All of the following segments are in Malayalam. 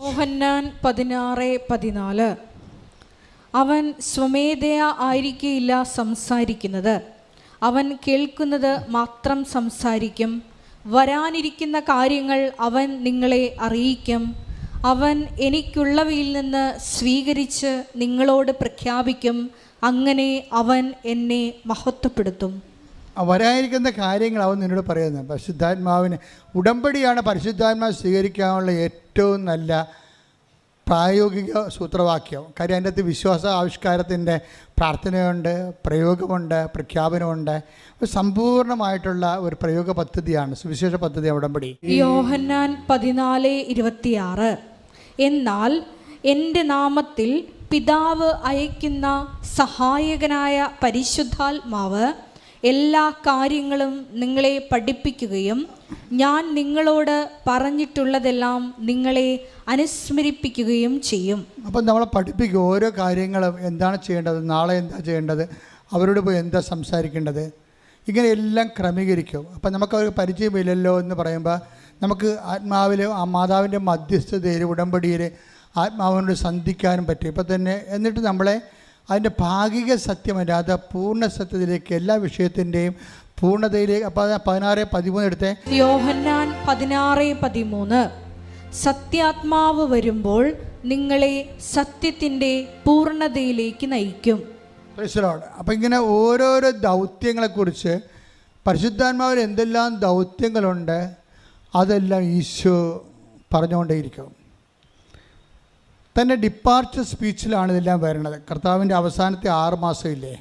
യോഹന്നാൻ 16:14. അവൻ സ്വമേധയാ ആയിരിക്കില്ല സംസാരിക്കുന്നത്, അവൻ കേൾക്കുന്നത് മാത്രം സംസാരിക്കും. വരാനിരിക്കുന്ന കാര്യങ്ങൾ അവൻ നിങ്ങളെ അറിയിക്കും. അവൻ എനിക്കുള്ളവയിൽ നിന്ന് സ്വീകരിച്ച് നിങ്ങളോട് പ്രഖ്യാപിക്കും. അങ്ങനെ അവൻ എന്നെ മഹത്വപ്പെടുത്തും. വരാനിരിക്കുന്ന കാര്യങ്ങൾ അവൻ നിന്നോട് പറയുന്നത്. പരിശുദ്ധാത്മാവിന് ഉടമ്പടിയാണ് പരിശുദ്ധാത്മാവ് സ്വീകരിക്കാനുള്ള ഏറ്റവും നല്ല പ്രായോഗിക സൂത്രവാക്യം. കാര്യം അതിൻ്റെ അകത്ത് വിശ്വാസ ആവിഷ്കാരത്തിൻ്റെ പ്രാർത്ഥനയുണ്ട്, പ്രയോഗമുണ്ട്, പ്രഖ്യാപനമുണ്ട്. സമ്പൂർണ്ണമായിട്ടുള്ള ഒരു പ്രയോഗ പദ്ധതിയാണ്, സുവിശേഷ പദ്ധതി ഉടമ്പടി. യോഹന്നാൻ 14:26. എന്നാൽ എൻ്റെ നാമത്തിൽ പിതാവ് അയക്കുന്ന സഹായകനായ പരിശുദ്ധാത്മാവ് എല്ലാ കാര്യങ്ങളും നിങ്ങളെ പഠിപ്പിക്കുകയും ഞാൻ നിങ്ങളോട് പറഞ്ഞിട്ടുള്ളതെല്ലാം നിങ്ങളെ അനുസ്മരിപ്പിക്കുകയും ചെയ്യും. അപ്പം നമ്മളെ പഠിപ്പിക്കും ഓരോ കാര്യങ്ങളും. എന്താണ് ചെയ്യേണ്ടത്, നാളെ എന്താ ചെയ്യേണ്ടത്, അവരോട് പോയി എന്താ സംസാരിക്കേണ്ടത്, ഇങ്ങനെ എല്ലാം ക്രമീകരിക്കും. അപ്പം നമുക്ക് അവർ പരിചയമില്ലല്ലോ എന്ന് പറയുമ്പോൾ നമുക്ക് ആത്മാവിൽ ആ മാതാവിൻ്റെ മധ്യസ്ഥതയിൽ ഉടമ്പടിയിൽ ആത്മാവിനോട് സന്ധിക്കാനും പറ്റും. ഇപ്പം തന്നെ എന്നിട്ട് നമ്മളെ അതിൻ്റെ ഭാഗിക സത്യമല്ലാതെ പൂർണ്ണ സത്യത്തിലേക്ക് എല്ലാ വിഷയത്തിൻ്റെയും പൂർണ്ണതയിലേക്ക്. അപ്പം 16:13 എടുത്തേ. യോഹന്നാൻ 16:13. സത്യാത്മാവ് വരുമ്പോൾ നിങ്ങളെ സത്യത്തിൻ്റെ പൂർണ്ണതയിലേക്ക് നയിക്കും. അപ്പം ഇങ്ങനെ ഓരോരോ ദൗത്യങ്ങളെക്കുറിച്ച് പരിശുദ്ധാത്മാവിൽ എന്തെല്ലാം ദൗത്യങ്ങളുണ്ട് അതെല്ലാം ഈശോ പറഞ്ഞുകൊണ്ടേയിരിക്കും. തൻ്റെ ഡിപ്പാർച്ചർ സ്പീച്ചിലാണ് ഇതെല്ലാം വരുന്നത്. കർത്താവിൻ്റെ അവസാനത്തെ 6 മാസമില്ലേ,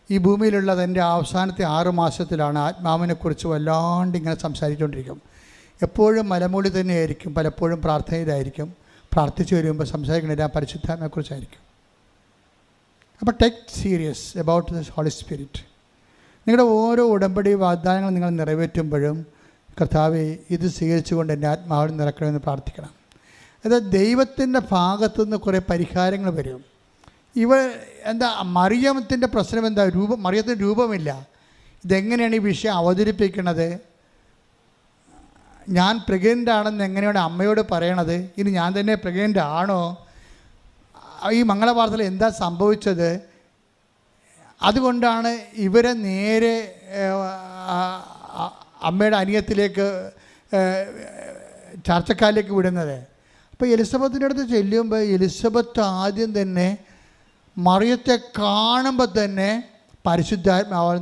ഈ ഭൂമിയിലുള്ള തൻ്റെ അവസാനത്തെ 6 മാസത്തിലാണ് ആത്മാവിനെക്കുറിച്ച് വല്ലാണ്ട് ഇങ്ങനെ സംസാരിച്ചുകൊണ്ടിരിക്കും. എപ്പോഴും മലമൂടി തന്നെയായിരിക്കും, പലപ്പോഴും പ്രാർത്ഥനയിലായിരിക്കും. പ്രാർത്ഥിച്ചു വരുമ്പോൾ സംസാരിക്കുന്നത് പരിശുദ്ധാത്മാവിനെക്കുറിച്ചായിരിക്കും. അപ്പോൾ take serious about the Holy Spirit. നിങ്ങളുടെ ഓരോ ഉടമ്പടി വാഗ്ദാനങ്ങൾ നിങ്ങൾ നിറവേറ്റുമ്പോഴും കർത്താവേ ഇത് സ്വീകരിച്ചുകൊണ്ട് എൻ്റെ ആത്മാവിൽ നിറക്കണമെന്ന് പ്രാർത്ഥിക്കണം. അതായത് ദൈവത്തിൻ്റെ ഭാഗത്തുനിന്ന് കുറേ പരിഹാരങ്ങൾ വരും. എന്താ മറിയത്തിൻ്റെ പ്രശ്നം എന്താ, മറിയത്തിന് രൂപമില്ല. ഇതെങ്ങനെയാണ് ഈ വിഷയം അവതരിപ്പിക്കുന്നത്? ഞാൻ പ്രഗ്നൻ്റ് ആണെന്ന് എങ്ങനെയാണ് അമ്മയോട് പറയണത്? ഇനി ഞാൻ തന്നെ പ്രഗ്നൻ്റ് ആണോ? ഈ മംഗളവാർത്തയിൽ എന്താ സംഭവിച്ചത്? അതുകൊണ്ടാണ് ഇവരെ നേരെ അമ്മയുടെ അനിയത്തിലേക്ക് ചർച്ചക്കാരിലേക്ക് വിടുന്നത്. അപ്പോൾ എലിസബത്തിൻ്റെ അടുത്ത് ചെല്ലുമ്പോൾ എലിസബത്ത് ആദ്യം തന്നെ മറിയത്തെ കാണുമ്പോൾ തന്നെ പരിശുദ്ധാത്മാവ്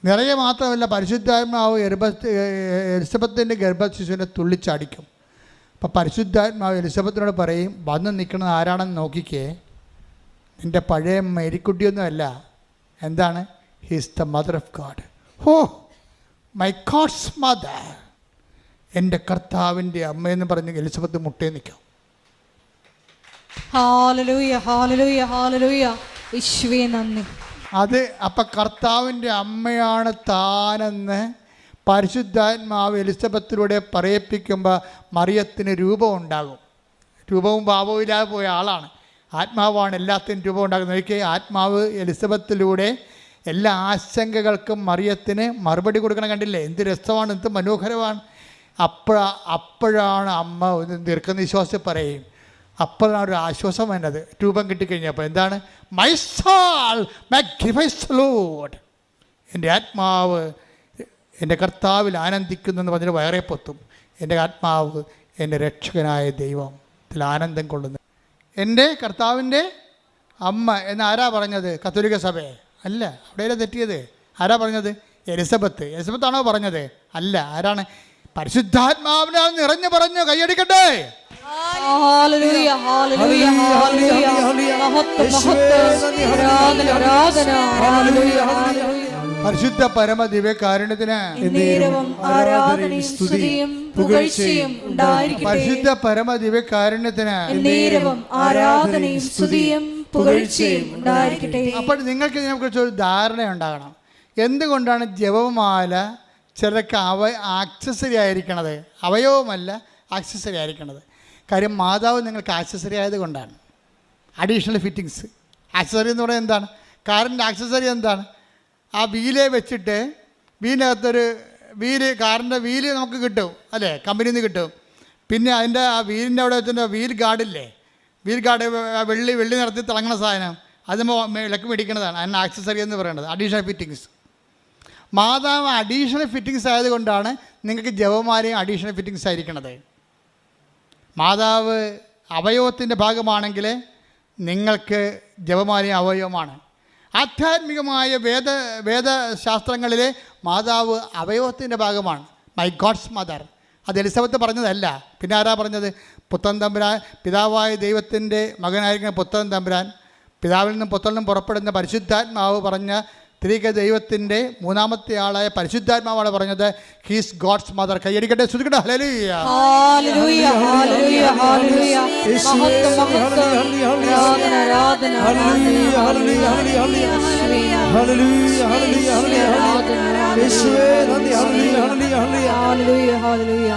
നിറയെ മാത്രമല്ല, പരിശുദ്ധാത്മാവ് എലിസബത്തിൻ്റെ ഗർഭശിശുവിനെ തുള്ളിച്ചടിക്കും. അപ്പോൾ പരിശുദ്ധാത്മാവ് എലിസബത്തിനോട് പറയും, വന്ന് നിൽക്കുന്നത് ആരാണെന്ന് നോക്കിക്കേ, നിൻ്റെ പഴയ മേരിക്കുട്ടിയൊന്നുമല്ല. എന്താണ്? He's the mother of God. Oh my God's mother, എൻ്റെ കർത്താവിൻ്റെ അമ്മയെന്ന് പറഞ്ഞ് എലിസബത്ത് മുട്ടേ നിൽക്കും. Hallelujah, hallelujah, hallelujah. യേശുവേ നന്ദി. അത് അപ്പം കർത്താവിൻ്റെ അമ്മയാണ് താനെന്ന് പരിശുദ്ധാത്മാവ് എലിസബത്തിലൂടെ പറയിപ്പിക്കുമ്പോൾ മറിയത്തിന് രൂപം ഉണ്ടാകും. രൂപവും ഭാവവും ഇല്ലാതെ പോയ ആളാണ്. ആത്മാവാണ് എല്ലാത്തിനും രൂപം ഉണ്ടാകുന്നത്. ഒരിക്കൽ ആത്മാവ് എലിസബത്തിലൂടെ എല്ലാ ആശങ്കകൾക്കും മറിയത്തിന് മറുപടി കൊടുക്കണം. കണ്ടില്ലേ എന്ത് രസമാണ്, എന്ത് മനോഹരമാണ്. അപ്പോഴാണ് അമ്മ ദീർഘനിശ്വാസം പറയും. അപ്പോഴാണ് ഒരു ആശ്വാസം വേണ്ടത് രൂപം കിട്ടിക്കഴിഞ്ഞപ്പോൾ. എന്താണ്? My soul magnifies the Lord, എൻ്റെ ആത്മാവ് എൻ്റെ കർത്താവിൽ ആനന്ദിക്കുന്നു എന്ന് പറഞ്ഞിട്ട് വയറേ പൊത്തും. എൻ്റെ ആത്മാവ് എൻ്റെ രക്ഷകനായ ദൈവം ഇതിൽ ആനന്ദം കൊള്ളുന്നു. എൻ്റെ കർത്താവിൻ്റെ അമ്മ എന്ന് ആരാ പറഞ്ഞത്? കത്തോലിക്ക സഭയെ അല്ല. അവിടെയല്ലേ തെറ്റിയത്? ആരാ പറഞ്ഞത്? എലിസബത്താണോ പറഞ്ഞത്? അല്ല. ആരാണ്? പരിശുദ്ധാത്മാവിനാൽ നിറഞ്ഞു പറഞ്ഞു. കൈയടിക്കട്ടെ. ഹല്ലേലൂയ, ഹല്ലേലൂയ, ഹല്ലേലൂയ. മഹത്വം, മഹത്വം, ആരാധന, ആരാധന. ഹല്ലേലൂയ, ഹല്ലേലൂയ. പരിശുദ്ധ പരമ ദിവ്യകാരുണ്യത്തിന് ആരാധനയും സ്തുതിയും പുകഴ്ചയും ഉണ്ടായിരിക്കട്ടെ. പരിശുദ്ധ പരമ ദിവ്യകാരുണ്യത്തിന് ആരാധനയും സ്തുതിയും പുകഴ്ചയും ഉണ്ടായിരിക്കട്ടെ. അപ്പോൾ നിങ്ങൾക്ക് ഇതിനെക്കുറിച്ച് ഒരു ധാരണ ഉണ്ടാകണം. എന്തുകൊണ്ടാണ് ജപമാല ചിലർക്ക് ആക്സസറി ആയിരിക്കണത്? അവയവമല്ല, ആക്സസറി ആയിരിക്കണത്. കാര്യം മാതാവ് നിങ്ങൾക്ക് ആക്സസറി ആയതുകൊണ്ടാണ്. Additional fittings. ആക്സസറി എന്ന് പറയുന്നത് എന്താണ്? കാറിൻ്റെ ആക്സസറി എന്താണ്? ആ വീലേ വെച്ചിട്ട് വീലിനകത്തൊരു കാറിൻ്റെ വീല് നമുക്ക് കിട്ടും അല്ലേ, കമ്പനിയിൽ നിന്ന് കിട്ടും. പിന്നെ അതിൻ്റെ ആ വീലിൻ്റെ അവിടെ വെച്ചിട്ട് വീൽ ഗാർഡില്ലേ, വീൽ ഗാർഡ് വെള്ളി നിറത്തി തിളങ്ങുന്ന സാധനം, അത് ഇളക്കി മേടിക്കുന്നതാണ് അതിന് ആക്സസറി എന്ന് പറയുന്നത്, അഡീഷണൽ ഫിറ്റിങ്സ്. മാതാവ് അഡീഷണൽ ഫിറ്റിങ്സ് ആയതുകൊണ്ടാണ് നിങ്ങൾക്ക് ജപമാലയും അഡീഷണൽ ഫിറ്റിങ്സ് ആയിരിക്കണത്. മാതാവ് അവയവത്തിൻ്റെ ഭാഗമാണെങ്കിൽ നിങ്ങൾക്ക് ജപമാലയും അവയവമാണ്. ആധ്യാത്മികമായ വേദശാസ്ത്രങ്ങളിലെ മാതാവ് അവയവത്തിൻ്റെ ഭാഗമാണ്. My God's mother. അത് എലിസബത്ത് പറഞ്ഞതല്ല, പിന്നെ ആരാ പറഞ്ഞത്? പുത്രൻ തമ്പുരാൻ, പിതാവായ ദൈവത്തിൻ്റെ മകനായിരിക്കുന്ന പുത്രൻ തമ്പുരാൻ, പിതാവിൽ നിന്നും പുത്രനും പുറപ്പെടുന്ന പരിശുദ്ധാത്മാവ് പറഞ്ഞ ത്രിക ദൈവത്തിൻ്റെ മൂന്നാമത്തെ ആളായ പരിശുദ്ധാത്മാവാണ് പറഞ്ഞത് ഹീസ് ഗോഡ്സ് മദർ. കൈയടിക്കട്ടെ, ശ്രുതിക്കട്ടെ. ഹല്ലേലൂയ, ഹല്ലേലൂയ, ഹല്ലേലൂയ, ഹല്ലേലൂയ.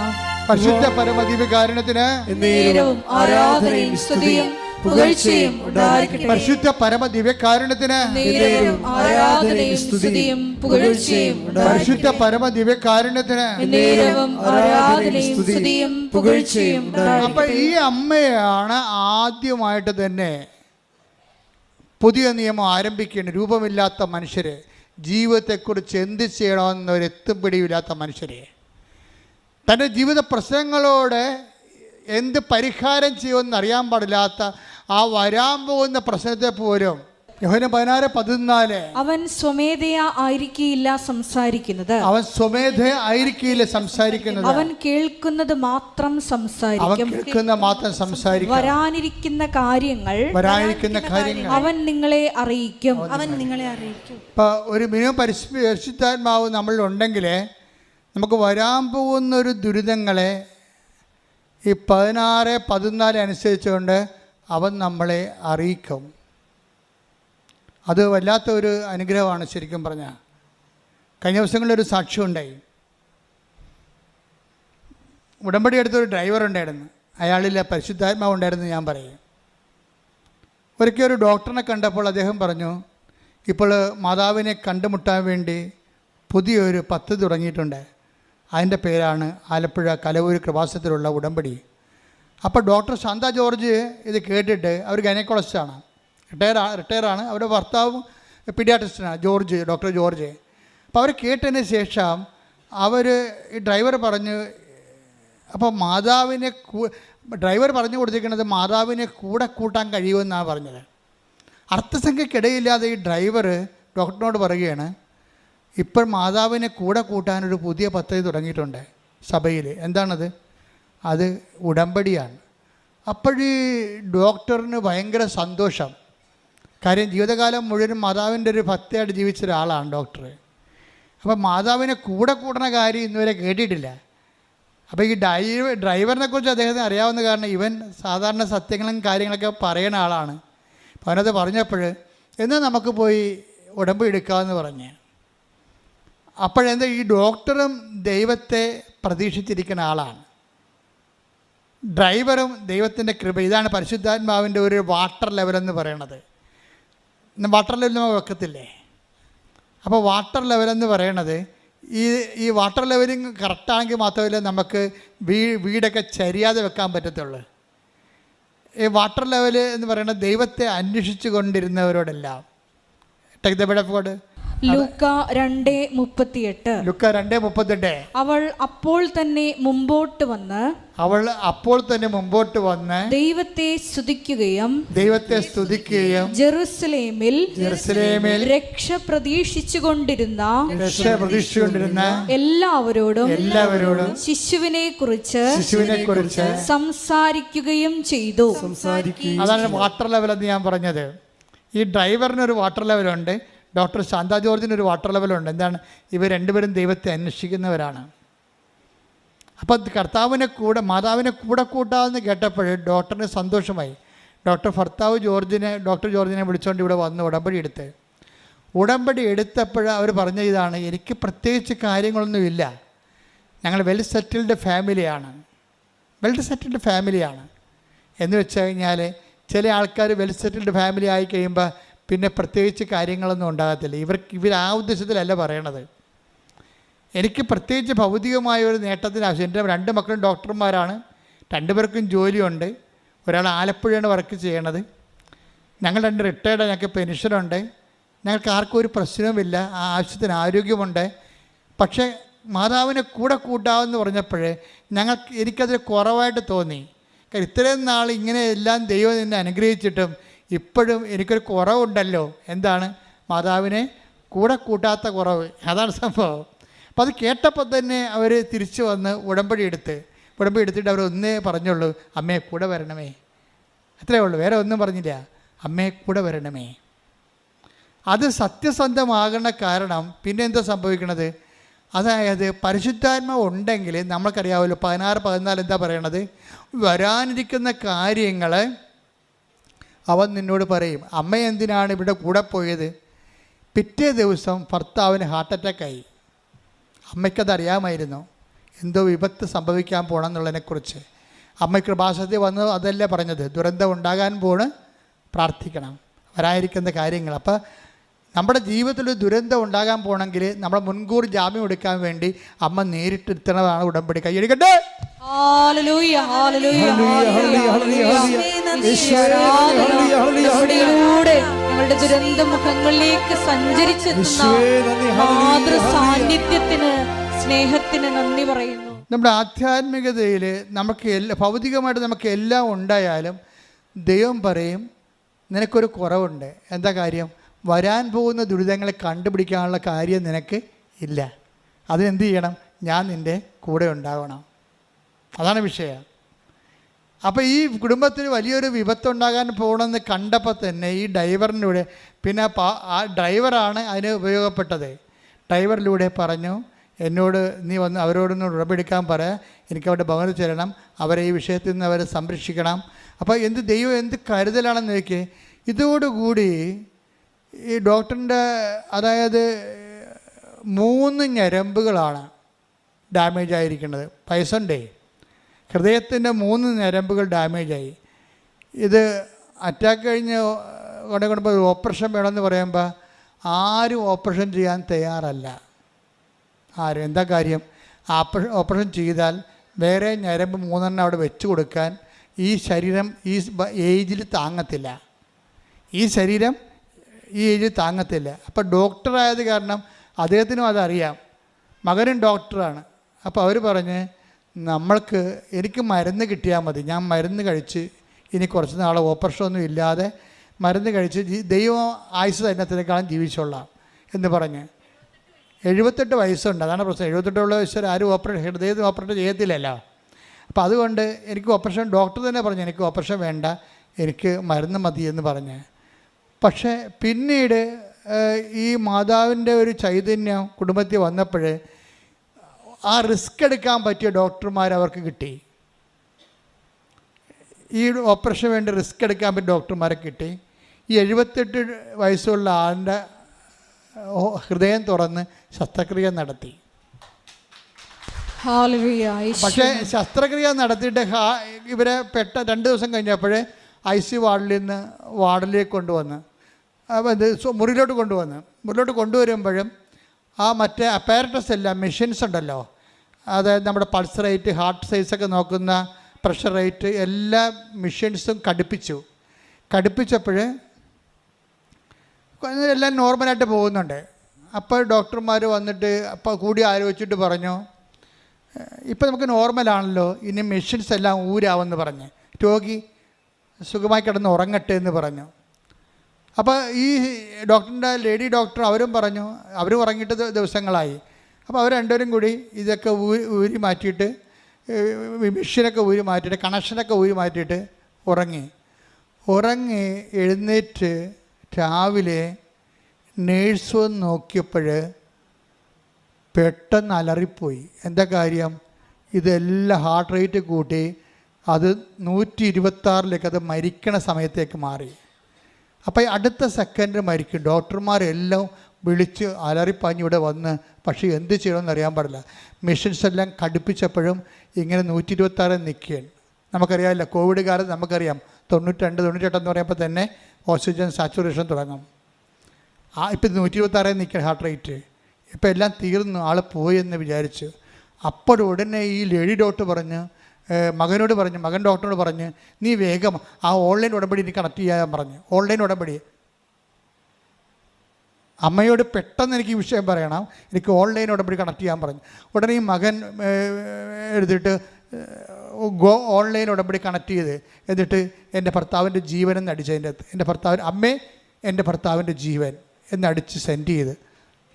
പരിശുദ്ധ പരമദിവ്യകാരുണ്യത്തിന് നേരവും ആരാധനയും സ്തുതിയും പുകഴ്ചയും ഉണ്ടായിരിക്കട്ടെ. പരിശുദ്ധ പരമദിവ്യകാരുണ്യത്തിന് നേരവും ആരാധനയും സ്തുതിയും പുകഴ്ചയും പരിശുദ്ധ പരമദിവ്യകാരുണ്യത്തിന് നേരവും ആരാധനയും സ്തുതിയും പുകഴ്ചയും. അപ്പൊ ഈ അമ്മയാണ് ആദ്യമായിട്ട് തന്നെ പുതിയ നിയമം ആരംഭിക്കേണ്ട. രൂപമില്ലാത്ത മനുഷ്യരെ, ജീവിതത്തെക്കുറിച്ച് എന്ത് ചെയ്യണമെന്നൊരു എത്തുപിടിയില്ലാത്ത മനുഷ്യരെ, തൻ്റെ ജീവിത പ്രശ്നങ്ങളോട് എന്ത് പരിഹാരം ചെയ്യുമെന്ന് അറിയാൻ പാടില്ലാത്ത ആ വരാൻ പോകുന്ന പ്രശ്നത്തെ പോലും യോഹന്നാൻ 16:14 അവൻ സ്വമേധയാ ആയിരിക്കില്ല സംസാരിക്കുന്നത്, അവൻ സ്വമേധയാ ആയിരിക്കില്ല സംസാരിക്കുന്നത്, അവൻ കേൾക്കുന്നത് മാത്രം അവൻ സംസാരിക്കും, കേൾക്കുന്ന മാത്രം സംസാരിക്കും, വരാനിരിക്കുന്ന കാര്യങ്ങൾ അവൻ നിങ്ങളെ അറിയിക്കും. ഇപ്പം ഒരു മിനിമം പരിശുദ്ധാത്മാവ് നമ്മളിലുണ്ടെങ്കിൽ നമുക്ക് വരാൻ പോകുന്നൊരു ദുരിതങ്ങളെ ഈ 16:14 അനുസരിച്ചുകൊണ്ട് അവൻ നമ്മളെ അറിയിക്കും. അത് വല്ലാത്ത ഒരു അനുഗ്രഹമാണ് ശരിക്കും പറഞ്ഞാൽ. കഴിഞ്ഞ ദിവസങ്ങളിലൊരു സാക്ഷ്യം ഉണ്ടായി. ഉടമ്പടി എടുത്തൊരു ഡ്രൈവർ ഉണ്ടായിരുന്നു, അയാളിൽ പരിശുദ്ധാത്മാവ് ഉണ്ടായിരുന്നു ഞാൻ പറയും. ഒരിക്കൽ ഒരു ഡോക്ടറിനെ കണ്ടപ്പോൾ അദ്ദേഹം പറഞ്ഞു, ഇപ്പോൾ മാതാവിനെ കണ്ടുമുട്ടാൻ വേണ്ടി പുതിയൊരു പദ്ധതി തുടങ്ങിയിട്ടുണ്ട്. അതിൻ്റെ പേരാണ് ആലപ്പുഴ കലവൂർ കൃപാസനത്തിലുള്ള ഉടമ്പടി. അപ്പോൾ ഡോക്ടർ ശാന്ത ജോർജ് ഇത് കേട്ടിട്ട്, അവർ ഗൈനക്കോളജിസ്റ്റാണ്, റിട്ടയറാണ്, അവരുടെ ഭർത്താവും പീഡിയാട്രിസ്റ്റാണ് ഡോക്ടർ ജോർജ്. അപ്പോൾ അവർ കേട്ടതിന് ശേഷം ഈ ഡ്രൈവർ പറഞ്ഞു, അപ്പോൾ ഡ്രൈവർ പറഞ്ഞു കൊടുത്തിരിക്കുന്നത് മാതാവിനെ കൂടെ കൂട്ടാൻ കഴിയുമെന്നാണ് പറഞ്ഞത്. അർത്ഥസംഖ്യക്കിടയില്ലാതെ ഈ ഡ്രൈവർ ഡോക്ടറിനോട് പറയുകയാണ്, ഇപ്പോൾ മാതാവിനെ കൂടെ കൂട്ടാനൊരു പുതിയ പദ്ധതി തുടങ്ങിയിട്ടുണ്ട് സഭയിൽ. എന്താണത്? അത് ഉടമ്പടിയാണ്. അപ്പോഴീ ഡോക്ടറിന് ഭയങ്കര സന്തോഷം. കാര്യം ജീവിതകാലം മുഴുവനും മാതാവിൻ്റെ ഒരു ഭക്തിയായിട്ട് ജീവിച്ച ഒരാളാണ് ഡോക്ടർ. അപ്പോൾ മാതാവിനെ കൂടെ കൂടണ കാര്യം ഇന്നുവരെ കേട്ടിട്ടില്ല. അപ്പോൾ ഈ ഡ്രൈവറിനെ കുറിച്ച് അദ്ദേഹത്തിന് അറിയാവുന്ന കാരണം ഇവൻ സാധാരണ സത്യങ്ങളും കാര്യങ്ങളൊക്കെ പറയുന്ന ആളാണ്. അപ്പോൾ അവനത് പറഞ്ഞപ്പോൾ എന്നാൽ നമുക്ക് പോയി ഉടമ്പടി എടുക്കാമെന്ന് പറഞ്ഞ്. അപ്പോഴെന്താ, ഈ ഡോക്ടറും ദൈവത്തെ പ്രതീക്ഷിച്ചിരിക്കുന്ന ആളാണ്, ഡ്രൈവറും ദൈവത്തിൻ്റെ കൃപ. ഇതാണ് പരിശുദ്ധാത്മാവിൻ്റെ ഒരു വാട്ടർ ലെവലെന്ന് പറയണത്. വാട്ടർ ലെവൽ നമ്മൾ വെക്കത്തില്ലേ? അപ്പോൾ വാട്ടർ ലെവലെന്ന് പറയണത് ഈ വാട്ടർ ലെവലിങ് കറക്റ്റാണെങ്കിൽ മാത്രമല്ല നമുക്ക് വീടൊക്കെ ചരിയാതെ വെക്കാൻ പറ്റത്തുള്ളൂ. ഈ വാട്ടർ ലെവൽ എന്ന് പറയുന്നത് ദൈവത്തെ അന്വേഷിച്ചു കൊണ്ടിരുന്നവരോടെല്ലാം. Take the bed of God. ലൂക്ക 2:38. അവൾ അപ്പോൾ തന്നെ മുമ്പോട്ട് വന്ന് ദൈവത്തെ സ്തുതിക്കുകയും ജെറുസലേമിൽ രക്ഷ പ്രതീക്ഷിച്ചുകൊണ്ടിരുന്ന എല്ലാവരോടും ശിശുവിനെ കുറിച്ച് സംസാരിക്കുകയും ചെയ്തു. അതാണ് വാട്ടർ ലെവൽ എന്ന് ഞാൻ പറഞ്ഞത്. ഈ ഡ്രൈവറിനൊരു വാട്ടർ ലെവലുണ്ട്, ഡോക്ടർ ശാന്ത ജോർജിനൊരു വാട്ടർ ലെവലുണ്ട്. എന്താണ്? ഇവർ രണ്ടുപേരും ദൈവത്തെ അന്വേഷിക്കുന്നവരാണ്. അപ്പം മാതാവിനെ കൂടെ കൂട്ടാമെന്ന് കേട്ടപ്പോൾ ഡോക്ടറിന് സന്തോഷമായി. ഡോക്ടർ ജോർജിനെ വിളിച്ചുകൊണ്ട് ഇവിടെ വന്ന് ഉടമ്പടി എടുത്തപ്പോൾ അവർ പറഞ്ഞ ഇതാണ്, എനിക്ക് പ്രത്യേകിച്ച് കാര്യങ്ങളൊന്നുമില്ല, ഞങ്ങൾ വെൽ സെറ്റിൽഡ് ഫാമിലിയാണ് എന്ന് വെച്ച് കഴിഞ്ഞാൽ ചില ആൾക്കാർ വെൽ സെറ്റിൽഡ് ഫാമിലി ആയി കഴിയുമ്പോൾ പിന്നെ പ്രത്യേകിച്ച് കാര്യങ്ങളൊന്നും ഉണ്ടാകത്തില്ല. ഇവർ ആ ഉദ്ദേശത്തിലല്ല പറയണത്. എനിക്ക് പ്രത്യേകിച്ച് ഭൗതികമായ ഒരു നേട്ടത്തിന് ആവശ്യം. എൻ്റെ 2 മക്കളും ഡോക്ടർമാരാണ്, 2 പേർക്കും ജോലിയുണ്ട്. ഒരാൾ ആലപ്പുഴയാണ് വർക്ക് ചെയ്യണത്. ഞങ്ങൾ 2 റിട്ടയർഡ്, ഞങ്ങൾക്ക് പെൻഷനുണ്ട്. ഞങ്ങൾക്ക് ആർക്കും ഒരു പ്രശ്നവുമില്ല, ആ ആവശ്യത്തിന് ആരോഗ്യമുണ്ട്. പക്ഷേ മാതാവിനെ കൂടെ കൂട്ടാമെന്ന് പറഞ്ഞപ്പോൾ എനിക്കതിൽ കുറവായിട്ട് തോന്നി. കാരണം ഇത്രയും നാൾ ഇങ്ങനെ എല്ലാം ദൈവം എന്നെ അനുഗ്രഹിച്ചിട്ടും ഇപ്പോഴും എനിക്കൊരു കുറവുണ്ടല്ലോ. എന്താണ്? മാതാവിനെ കൂടെ കൂട്ടാത്ത കുറവ്. അതാണ് സംഭവം. അപ്പോൾ അത് കേട്ടപ്പോൾ തന്നെ അവർ തിരിച്ചു വന്ന് ഉടമ്പടി എടുത്തിട്ട് അവർ ഒന്നേ പറഞ്ഞുള്ളൂ, അമ്മയെ കൂടെ വരണമേ. അത്രയേ ഉള്ളൂ, വേറെ ഒന്നും പറഞ്ഞില്ല. അമ്മയെ കൂടെ വരണമേ. അത് സത്യസന്ധമാകണ കാരണം പിന്നെ എന്താ സംഭവിക്കണത്? അതായത് പരിശുദ്ധാത്മാവ് ഉണ്ടെങ്കിൽ നമ്മൾക്കറിയാമല്ലോ 16-14 എന്താ പറയണത്? വരാനിരിക്കുന്ന കാര്യങ്ങൾ അവൻ നിന്നോട് പറയും. അമ്മ എന്തിനാണ് ഇവിടെ കൂടെ പോയത്? പിറ്റേ ദിവസം ഭർത്താവിന് ഹാർട്ട് അറ്റാക്കായി. അമ്മയ്ക്കതറിയാമായിരുന്നു, എന്തോ വിപത്ത് സംഭവിക്കാൻ പോകണമെന്നുള്ളതിനെക്കുറിച്ച്. അമ്മ കൃപാസനത്തിൽ വന്ന് അതല്ലേ പറഞ്ഞത്, ദുരന്തം ഉണ്ടാകാൻ പോണ്, പ്രാർത്ഥിക്കണം, വരാനിരിക്കുന്ന കാര്യങ്ങൾ. അപ്പോൾ നമ്മുടെ ജീവിതത്തിൽ ഒരു ദുരന്തം ഉണ്ടാകാൻ പോകണമെങ്കിൽ നമ്മൾ മുൻകൂർ ജാമ്യം എടുക്കാൻ വേണ്ടി അമ്മ നേരിട്ടെടുത്തതാണ് ഉടമ്പടി. കൈയടിക്കട്ടെ. ഞങ്ങളുടെ ദുരന്ത മുഖങ്ങളിലേക്ക് സഞ്ചരിച്ചെത്തുന്ന മാതൃസാന്നിധ്യത്തിന്, സ്നേഹത്തിന് നന്ദി പറയുന്നു. നമ്മുടെ ആധ്യാത്മികതയിൽ നമുക്ക് ഭൗതികമായിട്ട് നമുക്ക് എല്ലാം ഉണ്ടായാലും ദൈവം പറയും, നിനക്കൊരു കുറവുണ്ട്. എന്താ കാര്യം? വരാൻ പോകുന്ന ദുരിതങ്ങളെ കണ്ടുപിടിക്കാനുള്ള കാര്യം നിനക്ക് ഇല്ല. അതിനെന്ത് ചെയ്യണം? ഞാൻ നിൻ്റെ കൂടെ ഉണ്ടാവണം. അതാണ് വിഷയം. അപ്പോൾ ഈ കുടുംബത്തിന് വലിയൊരു വിപത്തുണ്ടാകാൻ പോകണമെന്ന് കണ്ടപ്പോൾ തന്നെ ഈ ഡ്രൈവറിലൂടെ, പിന്നെ ആ ഡ്രൈവറാണ് അതിന് ഉപയോഗപ്പെട്ടത്. ഡ്രൈവറിലൂടെ പറഞ്ഞു, എന്നോട് നീ വന്ന് അവരോടൊന്ന് ഉടമ്പെടുക്കാൻ പറയാം, എനിക്ക് അവരുടെ ഭവനത്തിൽ ചെല്ലണം, അവരെ ഈ വിഷയത്തിൽ നിന്ന് അവരെ സംരക്ഷിക്കണം. അപ്പോൾ ദൈവം എന്ത് കരുതലാണെന്ന് നോക്കി. ഇതോടുകൂടി ഈ ഡോക്ടറിൻ്റെ, അതായത് 3 ഞരമ്പുകളാണ് ഡാമേജ് ആയിരിക്കുന്നത്. പൈസണ്ടേ, ഹൃദയത്തിൻ്റെ 3 ഞരമ്പുകൾ ഡാമേജായി. ഇത് അറ്റാക്ക് കഴിഞ്ഞ് കൊണ്ടുപോയി ഓപ്പറേഷൻ വേണമെന്ന് പറയുമ്പോൾ ആരും ഓപ്പറേഷൻ ചെയ്യാൻ തയ്യാറല്ല. ആരും. എന്താ കാര്യം? ഓപ്പറേഷൻ ചെയ്താൽ വേറെ ഞരമ്പ് 3 അവിടെ വെച്ച് കൊടുക്കാൻ ഈ ശരീരം ഈ ഏജിൽ താങ്ങത്തില്ല. ഈ ശരീരം ഈ ഏജിൽ താങ്ങത്തില്ല. അപ്പോൾ ഡോക്ടറായത് കാരണം അദ്ദേഹത്തിനും അതറിയാം. മകനും ഡോക്ടറാണ്. അപ്പോൾ അവർ പറഞ്ഞ്, എനിക്ക് മരുന്ന് കിട്ടിയാൽ മതി, ഞാൻ മരുന്ന് കഴിച്ച് ഇനി കുറച്ച് നാൾ ഓപ്പറേഷനൊന്നും ഇല്ലാതെ മരുന്ന് കഴിച്ച് ദൈവം ആയുസ് തന്നത്തിനേക്കാളും ജീവിച്ചോളാം എന്ന് പറഞ്ഞ്. 78 വയസ്സുണ്ട്. അതാണ് പ്രശ്നം. 78 വയസ്സ് ആരും ഹൃദയത്തിന് ഓപ്പറേഷൻ ചെയ്യത്തില്ലല്ലോ. അപ്പോൾ അതുകൊണ്ട് എനിക്ക് ഓപ്പറേഷൻ, ഡോക്ടർ തന്നെ പറഞ്ഞു എനിക്ക് ഓപ്പറേഷൻ വേണ്ട, എനിക്ക് മരുന്ന് മതി എന്ന് പറഞ്ഞ്. പക്ഷേ പിന്നീട് ഈ മാതാവിൻ്റെ ഒരു ചൈതന്യം കുടുംബത്തിൽ വന്നപ്പോൾ ആ റിസ്ക് എടുക്കാൻ പറ്റിയ ഡോക്ടർമാർ അവർക്ക് കിട്ടി. ഈ ഓപ്പറേഷൻ വേണ്ടി റിസ്ക് എടുക്കാൻ പറ്റിയ ഡോക്ടർമാരെ കിട്ടി. ഈ 78 വയസ്സുള്ള ആളിൻ്റെ ഹൃദയം തുറന്ന് ശസ്ത്രക്രിയ നടത്തി. പക്ഷേ ശസ്ത്രക്രിയ നടത്തിയിട്ട് ഇവരെ 2 ദിവസം കഴിഞ്ഞപ്പോൾ ICU വാർഡിൽ നിന്ന് വാർഡിലേക്ക് കൊണ്ടുവന്ന്, മുറിയിലോട്ട് കൊണ്ടുവരുമ്പോഴും ആ മറ്റേ അപ്പാരറ്റസ് എല്ലാം, മെഷീൻസ് ഉണ്ടല്ലോ, അതായത് നമ്മുടെ പൾസ് റേറ്റ്, ഹാർട്ട് സൈസൊക്കെ നോക്കുന്ന പ്രഷർ റേറ്റ്, എല്ലാ മെഷീൻസും കടുപ്പിച്ചപ്പോൾ എല്ലാം നോർമലായിട്ട് പോകുന്നുണ്ട്. അപ്പോൾ ഡോക്ടർമാർ വന്നിട്ട് കൂടി ആലോചിച്ചിട്ട് പറഞ്ഞു, ഇപ്പോൾ നമുക്ക് നോർമലാണല്ലോ, ഇനി മെഷീൻസ് എല്ലാം ഊരാവെന്ന് പറഞ്ഞ് രോഗി സുഖമായി കിടന്ന് ഉറങ്ങട്ടെ എന്ന് പറഞ്ഞു. അപ്പോൾ ഈ ഡോക്ടറിൻ്റെ ലേഡി ഡോക്ടർ അവരും പറഞ്ഞു, അവരും ഉറങ്ങിയിട്ട് ദിവസങ്ങളായി. അപ്പോൾ അവർ രണ്ടുപേരും കൂടി ഇതൊക്കെ ഊരി മാറ്റിയിട്ട്, മെഷീനൊക്കെ ഊരി മാറ്റിയിട്ട്, കണക്ഷനൊക്കെ ഊരി മാറ്റിയിട്ട് ഉറങ്ങി എഴുന്നേറ്റ് രാവിലെ നേഴ്സ് വന്ന് നോക്കിയപ്പോൾ പെട്ടെന്ന് അലറിപ്പോയി. എന്താ കാര്യം? ഇതെല്ലാം ഹാർട്ട് റേറ്റ് കൂട്ടി അത് 126 അത് മരിക്കണ സമയത്തേക്ക് മാറി. അപ്പോൾ അടുത്ത സെക്കൻഡ് മരിക്കും. ഡോക്ടർമാരെല്ലാം വിളിച്ച് അലറിപ്പാഞ്ഞ് ഇവിടെ വന്ന്, പക്ഷേ എന്ത് ചെയ്യണമെന്ന് അറിയാൻ പാടില്ല. മെഷീൻസ് എല്ലാം കടുപ്പിച്ചപ്പോഴും ഇങ്ങനെ 126 നിൽക്കുകയാണ്. നമുക്കറിയാമല്ലോ, കോവിഡ് കാലത്ത് നമുക്കറിയാം 92, 98 എന്ന് പറയുമ്പോൾ തന്നെ ഓക്സിജൻ സാച്ചുറേഷൻ തുടങ്ങും. ഇപ്പം 126 നിൽക്കുക ഹാർട്ട് റേറ്റ്. ഇപ്പം എല്ലാം തീർന്നു, ആൾ പോയെന്ന് വിചാരിച്ചു. അപ്പോഴുടനെ ഈ ലേഡി ഡോക്ടർ പറഞ്ഞ് മകനോട് പറഞ്ഞു, മകൻ ഡോക്ടറോട് പറഞ്ഞ്, നീ വേഗം ആ ഓൺലൈൻ ഉടമ്പടി എനിക്ക് കണക്ട് ചെയ്യാൻ പറഞ്ഞു. ഓൺലൈൻ ഉടമ്പടി അമ്മയോട് പെട്ടെന്ന് എനിക്ക് ഈ വിഷയം പറയണം, എനിക്ക് ഓൺലൈൻ ഉടമ്പടി കണക്ട് ചെയ്യാൻ പറഞ്ഞു. ഉടനെ ഈ മകൻ എഴുതിയിട്ട് ഓൺലൈൻ ഉടമ്പടി കണക്ട് ചെയ്ത് എന്നിട്ട് എൻ്റെ ഭർത്താവിൻ്റെ ജീവൻ എന്നടിച്ച് അതിൻ്റെ അകത്ത് എൻ്റെ ഭർത്താവിൻ്റെ അമ്മേ എൻ്റെ ഭർത്താവിൻ്റെ ജീവൻ എന്നടിച്ച് സെൻഡ് ചെയ്ത്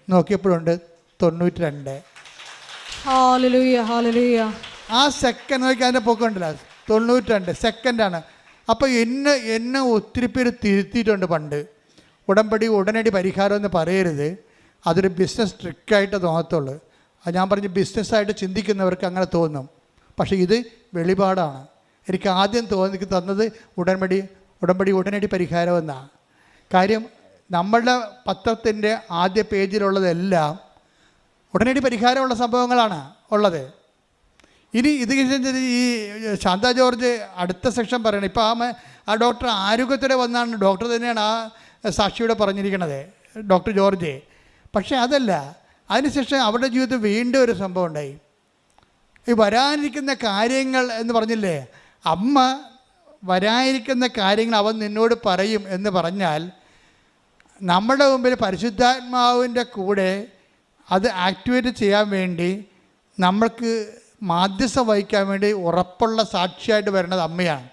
നോക്കിയപ്പോഴുണ്ട് 92. Hallelujah hallelujah. ആ സെക്കൻഡ് നോക്കി അതിൻ്റെ പൊക്കമുണ്ടല്ലോ 92 സെക്കൻഡാണ്. അപ്പോൾ എന്നെ ഒത്തിരി പേര് തിരുത്തിയിട്ടുണ്ട് പണ്ട്. ഉടമ്പടി ഉടനടി പരിഹാരം എന്ന് പറയരുത്, അതൊരു ബിസിനസ് ട്രിക്കായിട്ട് തോന്നത്തുള്ളൂ. അത് ഞാൻ പറഞ്ഞ് ബിസിനസ്സായിട്ട് ചിന്തിക്കുന്നവർക്ക് അങ്ങനെ തോന്നും. പക്ഷേ ഇത് വെളിപാടാണ്. എനിക്ക് ആദ്യം തന്നത് ഉടമ്പടി ഉടനടി പരിഹാരം എന്നാണ്. കാര്യം നമ്മളുടെ പത്രത്തിൻ്റെ ആദ്യ പേജിലുള്ളതെല്ലാം ഉടനടി പരിഹാരമുള്ള സംഭവങ്ങളാണ് ഉള്ളത്. ഇനി ഇത് ഈ ശാന്ത ജോർജ് അടുത്ത സെക്ഷൻ പറയണം. ഇപ്പോൾ ആ ഡോക്ടർ ആരോഗ്യത്തോടെ വന്നാണ്, ഡോക്ടർ തന്നെയാണ് ആ സാക്ഷിയോടെ പറഞ്ഞിരിക്കണത്, ഡോക്ടർ ജോർജ്. പക്ഷേ അതല്ല, അതിനുശേഷം അവരുടെ ജീവിതത്തിൽ വീണ്ടും ഒരു സംഭവം ഉണ്ടായി. ഈ വരാനിരിക്കുന്ന കാര്യങ്ങൾ എന്ന് പറഞ്ഞില്ലേ, അമ്മ വരാനിരിക്കുന്ന കാര്യങ്ങൾ അവൻ നിന്നോട് പറയും എന്ന് പറഞ്ഞാൽ നമ്മുടെ മുമ്പിൽ പരിശുദ്ധാത്മാവിൻ്റെ കൂടെ അത് ആക്ടിവേറ്റ് ചെയ്യാൻ വേണ്ടി നമ്മൾക്ക് മാധ്യസ്ഥം വഹിക്കാൻ വേണ്ടി ഉറപ്പുള്ള സാക്ഷിയായിട്ട് വരുന്നത് അമ്മയാണ്.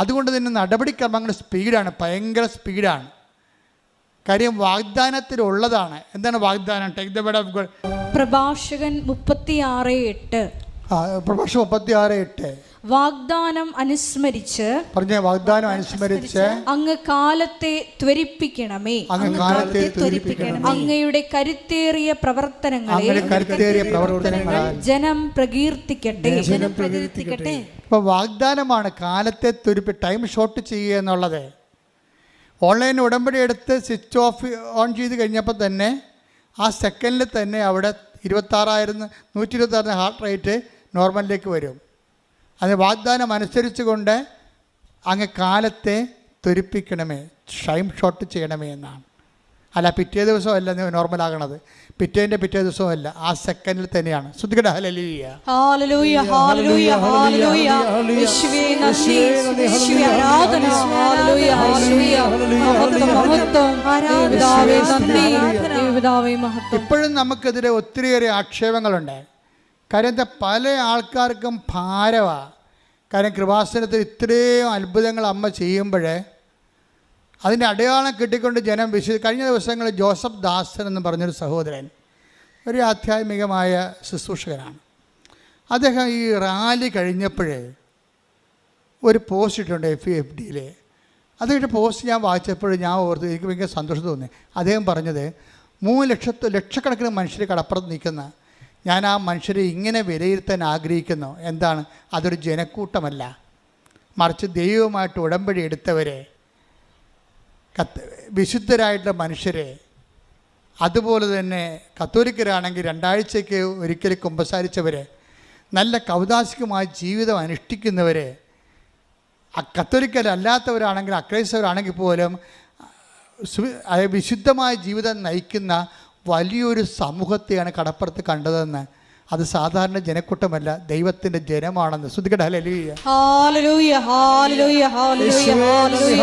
അതുകൊണ്ട് തന്നെ നടപടിക്രമങ്ങൾ സ്പീഡാണ്, ഭയങ്കര സ്പീഡാണ്. കാര്യം വാഗ്ദാനത്തിലുള്ളതാണ്. എന്താണ് വാഗ്ദാനം? Take the word of God. പ്രഭാഷകൻ 36:8. പ്രഭാഷകൻ 36:8. വാഗ്ദാനം അനുസ്മരിച്ച് പറഞ്ഞ വാഗ്ദാനം അനുസ്മരിച്ച് അങ്ങ് കാലത്തെ ത്വരിപ്പിക്കണമേ, അങ്ങയുടെ കരുത്തേറിയ പ്രവർത്തനങ്ങളെ ജനം പ്രകീർത്തിക്കട്ടെ. ഇപ്പൊ വാഗ്ദാനമാണ് കാലത്തെ ടൈം ഷോർട്ട് ചെയ്യുക എന്നുള്ളത്. ഓൺലൈൻ ഉടമ്പടി എടുത്ത് സ്വിച്ച് ഓഫ് ഓൺ ചെയ്ത് കഴിഞ്ഞപ്പോൾ തന്നെ ആ സെക്കൻഡിൽ തന്നെ അവിടെ 126 ഹാർട്ട് റേറ്റ് നോർമലിലേക്ക് വരും. അത് വാഗ്ദാനം അനുസരിച്ചുകൊണ്ട് അങ്ങ് കാലത്തെ ത്വരിപ്പിക്കണമേ, ടൈം ഷോർട്ട് ചെയ്യണമേ എന്നാണ്. അല്ല പിറ്റേ ദിവസമല്ല നോർമലാകണത്, പിറ്റേ ദിവസമല്ല, ആ സെക്കൻഡിൽ തന്നെയാണ്. ശ്രദ്ധിക്കട്ടെ. ഹല്ലേലൂയ ഹല്ലേലൂയ ഹല്ലേലൂയ ഹല്ലേലൂയ. യേശുവേ നന്ദി, യേശുവേ ആരാധന. ഹല്ലേലൂയ ഹല്ലേലൂയ. മഹത്വം പിതാവേ നന്ദി, പിതാവേ മഹത്വം. ഇപ്പോഴും നമുക്കെതിരെ ഒത്തിരിയേറെ ആക്ഷേപങ്ങളുണ്ട്. കാര്യം പല ആൾക്കാർക്കും ഭാരമാണ്. കാര്യം കൃപാസനത്തിൽ ഇത്രയും അത്ഭുതങ്ങൾ അമ്മ ചെയ്യുമ്പോഴേ അതിൻ്റെ അടയാളം കിട്ടിക്കൊണ്ട് ജനം കഴിഞ്ഞ ദിവസങ്ങളിൽ ജോസഫ് ദാസൻ എന്ന് പറഞ്ഞൊരു സഹോദരൻ, ഒരു ആധ്യാത്മികമായ ശുശ്രൂഷകനാണ്. അദ്ദേഹം ഈ റാലി കഴിഞ്ഞപ്പോഴേ ഒരു പോസ്റ്റ് ഇട്ടുണ്ട് FFDയിൽ. അതിൻ്റെ പോസ്റ്റ് ഞാൻ വായിച്ചപ്പോൾ ഞാൻ ഓർത്ത് എനിക്ക് ഭയങ്കര സന്തോഷം തോന്നി. അദ്ദേഹം പറഞ്ഞത് 3 ലക്ഷക്കണക്കിന് മനുഷ്യർ കടപ്പുറത്ത് നിൽക്കുന്ന ഞാൻ ആ മനുഷ്യരെ ഇങ്ങനെ വിലയിരുത്താൻ ആഗ്രഹിക്കുന്നു. എന്താണ്? അതൊരു ജനക്കൂട്ടമല്ല, മറിച്ച് ദൈവവുമായിട്ട് ഉടമ്പടി എടുത്തവരെ, വിശുദ്ധരായിട്ടുള്ള മനുഷ്യരെ, അതുപോലെ തന്നെ കത്തോലിക്കരാണെങ്കിൽ 2 ആഴ്ചയ്ക്ക് ഒരിക്കൽ കുമ്പസാരിച്ചവർ, നല്ല കൗതാശികമായ ജീവിതം അനുഷ്ഠിക്കുന്നവർ, കത്തോലിക്കരല്ലാത്തവരാണെങ്കിൽ അക്രൈസ്തവരാണെങ്കിൽ പോലും വിശുദ്ധമായ ജീവിതം നയിക്കുന്ന വലിയൊരു സമൂഹത്തെയാണ് കടപ്പുറത്ത് കണ്ടതെന്ന്. അത് സാധാരണ ജനക്കൂട്ടമല്ല, ദൈവത്തിൻ്റെ ജനമാണെന്ന്. ശ്രദ്ധിക്കട്ടെ. ഹല്ലേലൂയ ഹല്ലേലൂയ ഹല്ലേലൂയ ഹല്ലേലൂയ.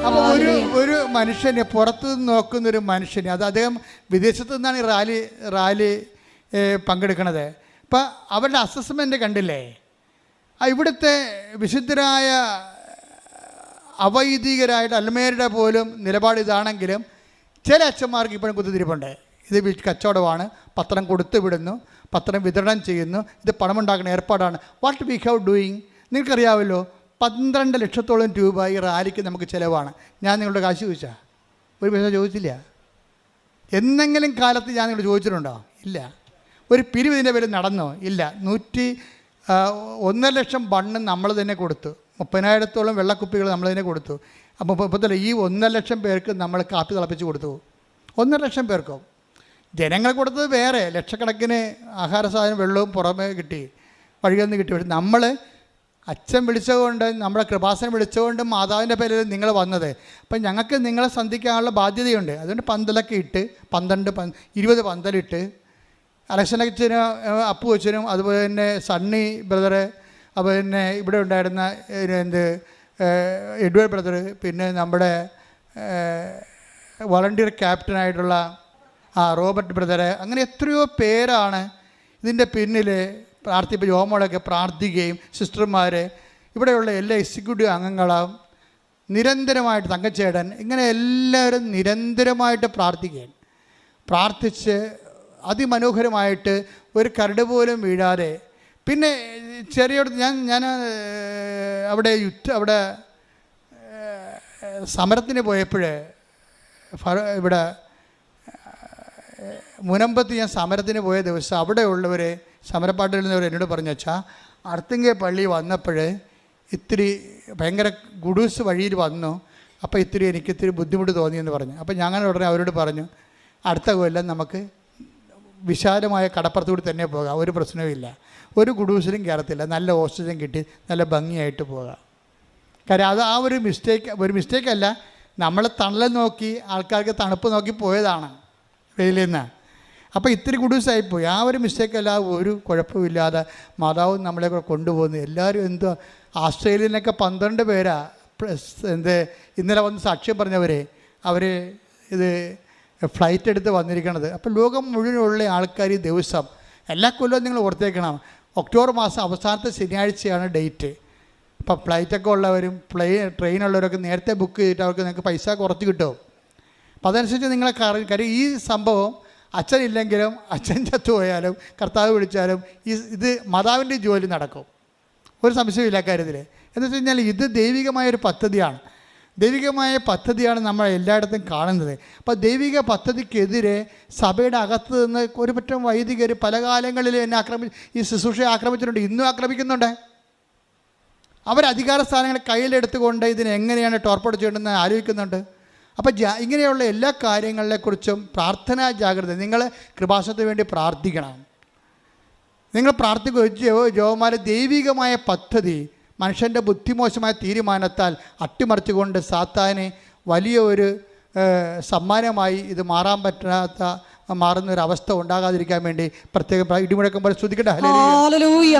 അപ്പോൾ ഒരു മനുഷ്യനെ പുറത്തുനിന്ന് നോക്കുന്നൊരു മനുഷ്യനെ, അത് അദ്ദേഹം വിദേശത്തു നിന്നാണ് ഈ റാലി പങ്കെടുക്കുന്നത്. അപ്പം അവരുടെ അസസ്മെൻ്റ് കണ്ടില്ലേ? ഇവിടുത്തെ വിശുദ്ധരായ അവൈദികരായിട്ട് അൽമേരുടെ പോലും നിലപാട് ഇതാണെങ്കിലും ചില അച്ഛന്മാർക്ക് ഇപ്പോഴും കുത്തിത്തിരിപ്പുണ്ട്. ഇത് കച്ചവടമാണ്, പത്രം കൊടുത്തു വിടുന്നു, പത്രം വിതരണം ചെയ്യുന്നു, ഇത് പണമുണ്ടാക്കുന്ന ഏർപ്പാടാണ്. What we have doing? നിങ്ങൾക്കറിയാമല്ലോ, 12 ലക്ഷത്തോളം രൂപ ഈ റാലിക്ക് നമുക്ക് ചിലവാണ്. ഞാൻ നിങ്ങളുടെ കാശ് ചോദിച്ചാൽ ഒരു പൈസ ചോദിച്ചില്ല. എന്തെങ്കിലും കാലത്ത് ഞാൻ നിങ്ങളോട് ചോദിച്ചിട്ടുണ്ടോ? ഇല്ല. ഒരു പിരിവ് ഇതിൻ്റെ പേരിൽ നടന്നോ? ഇല്ല. 1.5 ലക്ഷം ബണ്ണ് നമ്മൾ തന്നെ കൊടുത്തു, 30,000-ഓളം വെള്ളക്കുപ്പികൾ നമ്മൾ തന്നെ കൊടുത്തു. അപ്പോൾ ഇപ്പോഴത്തെ ഈ 1.5 ലക്ഷം പേർക്ക് നമ്മൾ കാപ്പി തിളപ്പിച്ച് കൊടുത്തു. 1.5 ലക്ഷം പേർക്കോ? ജനങ്ങൾ കൊടുത്തത് വേറെ, ലക്ഷക്കണക്കിന് ആഹാര സാധനം വെള്ളവും പുറമേ കിട്ടി, വഴികളിൽ നിന്ന് കിട്ടി. നമ്മൾ അച്ഛൻ വിളിച്ചതുകൊണ്ട്, നമ്മുടെ കൃപാസനം വിളിച്ചതുകൊണ്ട് മാതാവിൻ്റെ പേരിൽ നിങ്ങൾ വന്നത്. അപ്പം ഞങ്ങൾക്ക് നിങ്ങളെ സന്ധിക്കാനുള്ള ബാധ്യതയുണ്ട്. അതുകൊണ്ട് പന്തലൊക്കെ ഇട്ട് 20 പന്തലിട്ട് അലക്ഷൻ അപ്പു അച്ഛനും അതുപോലെ തന്നെ സണ്ണി ബ്രദറ്, അതുപോലെ തന്നെ ഇവിടെ ഉണ്ടായിരുന്ന എഡ്വേർഡ് ബ്രദർ, പിന്നെ നമ്മുടെ വളണ്ടിയർ ക്യാപ്റ്റനായിട്ടുള്ള റോബർട്ട് ബ്രദറ്, അങ്ങനെ എത്രയോ പേരാണ് ഇതിൻ്റെ പിന്നിൽ യോമോളൊക്കെ പ്രാർത്ഥിക്കുകയും സിസ്റ്റർമാർ, ഇവിടെയുള്ള എല്ലാ എക്സിക്യൂട്ടീവ് അംഗങ്ങളും നിരന്തരമായിട്ട്, തങ്കച്ചേടൻ, ഇങ്ങനെ എല്ലാവരും നിരന്തരമായിട്ട് പ്രാർത്ഥിച്ച് അതിമനോഹരമായിട്ട് ഒരു കരട് പോലും വീഴാതെ. പിന്നെ ചെറിയ ഞാൻ അവിടെ സമരത്തിന് പോയപ്പോൾ ഇവിടെ മുനമ്പത്ത് ഞാൻ സമരത്തിന് പോയ ദിവസം അവിടെയുള്ളവർ, സമരപ്പാട്ടിൽ നിന്നവർ എന്നോട് പറഞ്ഞു, വെച്ചാൽ അർത്തിങ്കെ പള്ളി വന്നപ്പോൾ ഇത്തിരി ഭയങ്കര ഗുഡൂസ് വഴിയിൽ വന്നു, അപ്പോൾ എനിക്കിത്തിരി ബുദ്ധിമുട്ട് തോന്നിയെന്ന് പറഞ്ഞു. അപ്പോൾ ഞങ്ങൾ ഉടനെ അവരോട് പറഞ്ഞു, അടുത്ത കൊല്ലം നമുക്ക് വിശാലമായ കടപ്പുറത്തുകൂടി തന്നെ പോകാം, ഒരു പ്രശ്നവുമില്ല, ഒരു ഗുഡൂസിലും കയറത്തില്ല, നല്ല ഓക്സിജൻ കിട്ടി നല്ല ഭംഗിയായിട്ട് പോകാം. കാര്യം അത് ഒരു മിസ്റ്റേക്കല്ല, നമ്മൾ തണൽ നോക്കി ആൾക്കാർക്ക് തണുപ്പ് നോക്കി പോയതാണ് വെയിലിൽ നിന്ന്. അപ്പോൾ ഇത്തിരി ഗുഡൂസായിപ്പോയി. ഒരു മിസ്റ്റേക്കല്ല, ഒരു കുഴപ്പമില്ലാതെ മാതാവും നമ്മളെ കൂടെ കൊണ്ടുപോകുന്നു. എല്ലാവരും എന്തോ ആസ്ട്രേലിയയിലൊക്കെ 12 പേരാ ഇന്നലെ വന്ന് സാക്ഷ്യം പറഞ്ഞവർ, അവർ ഇത് ഫ്ലൈറ്റ് എടുത്ത് വന്നിരിക്കണത്. അപ്പോൾ ലോകം മുഴുവനുള്ള ആൾക്കാർ ഈ ദിവസം എല്ലാ കൊല്ലവും നിങ്ങൾ ഓർത്തേക്കണം, ഒക്ടോബർ മാസം അവസാനത്തെ ശനിയാഴ്ചയാണ് ഡേറ്റ്. അപ്പോൾ ഫ്ലൈറ്റൊക്കെ ഉള്ളവരും ട്രെയിനുള്ളവരൊക്കെ നേരത്തെ ബുക്ക് ചെയ്തിട്ട് അവർക്ക് നിങ്ങൾക്ക് പൈസ കുറച്ച് കിട്ടും. അപ്പോൾ അതനുസരിച്ച് നിങ്ങളെ കാര്യം ഈ സംഭവം അച്ഛനില്ലെങ്കിലും, അച്ഛൻ ചത്തുപോയാലും, കർത്താവ് വിളിച്ചാലും ഇത് മാതാവിൻ്റെ ജോലി നടക്കും, ഒരു സംശയമില്ല കാര്യത്തിൽ. എന്ന് വെച്ച് കഴിഞ്ഞാൽ ഇത് ദൈവികമായൊരു പദ്ധതിയാണ്. ദൈവികമായ പദ്ധതിയാണ് നമ്മൾ എല്ലായിടത്തും കാണുന്നത്. അപ്പോൾ ദൈവിക പദ്ധതിക്കെതിരെ സഭയുടെ അകത്ത് നിന്ന് ഒരു പറ്റം വൈദികർ പല കാലങ്ങളിൽ എന്നെ ഈ ശുശ്രൂഷയെ ആക്രമിച്ചിട്ടുണ്ട്, ഇന്നും ആക്രമിക്കുന്നുണ്ട്. അവർ അധികാര സ്ഥാനങ്ങൾ കയ്യിലെടുത്തുകൊണ്ട് ഇതിനെങ്ങനെയാണ് ടോർപ്പേഡ് ചെയ്യേണ്ടതെന്ന് ആലോചിക്കുന്നുണ്ട്. അപ്പോൾ ഇങ്ങനെയുള്ള എല്ലാ കാര്യങ്ങളെക്കുറിച്ചും പ്രാർത്ഥനാ ജാഗ്രത. നിങ്ങൾ കൃപാസനത്തിന് വേണ്ടി പ്രാർത്ഥിക്കണം. നിങ്ങൾ പ്രാർത്ഥിക്കുക. ജോമാരെ ദൈവികമായ പദ്ധതി മനുഷ്യൻ്റെ ബുദ്ധിമോശമായ തീരുമാനത്താൽ അട്ടിമറിച്ചുകൊണ്ട് സാത്താന് വലിയ ഒരു സമ്മാനമായി ഇത് മാറുന്നൊരവസ്ഥ ഉണ്ടാകാതിരിക്കാൻ വേണ്ടി പ്രത്യേകം ഇടിമുഴക്കം പോലെ സ്തുതിക്കട്ടെ. ഹല്ലേലൂയ.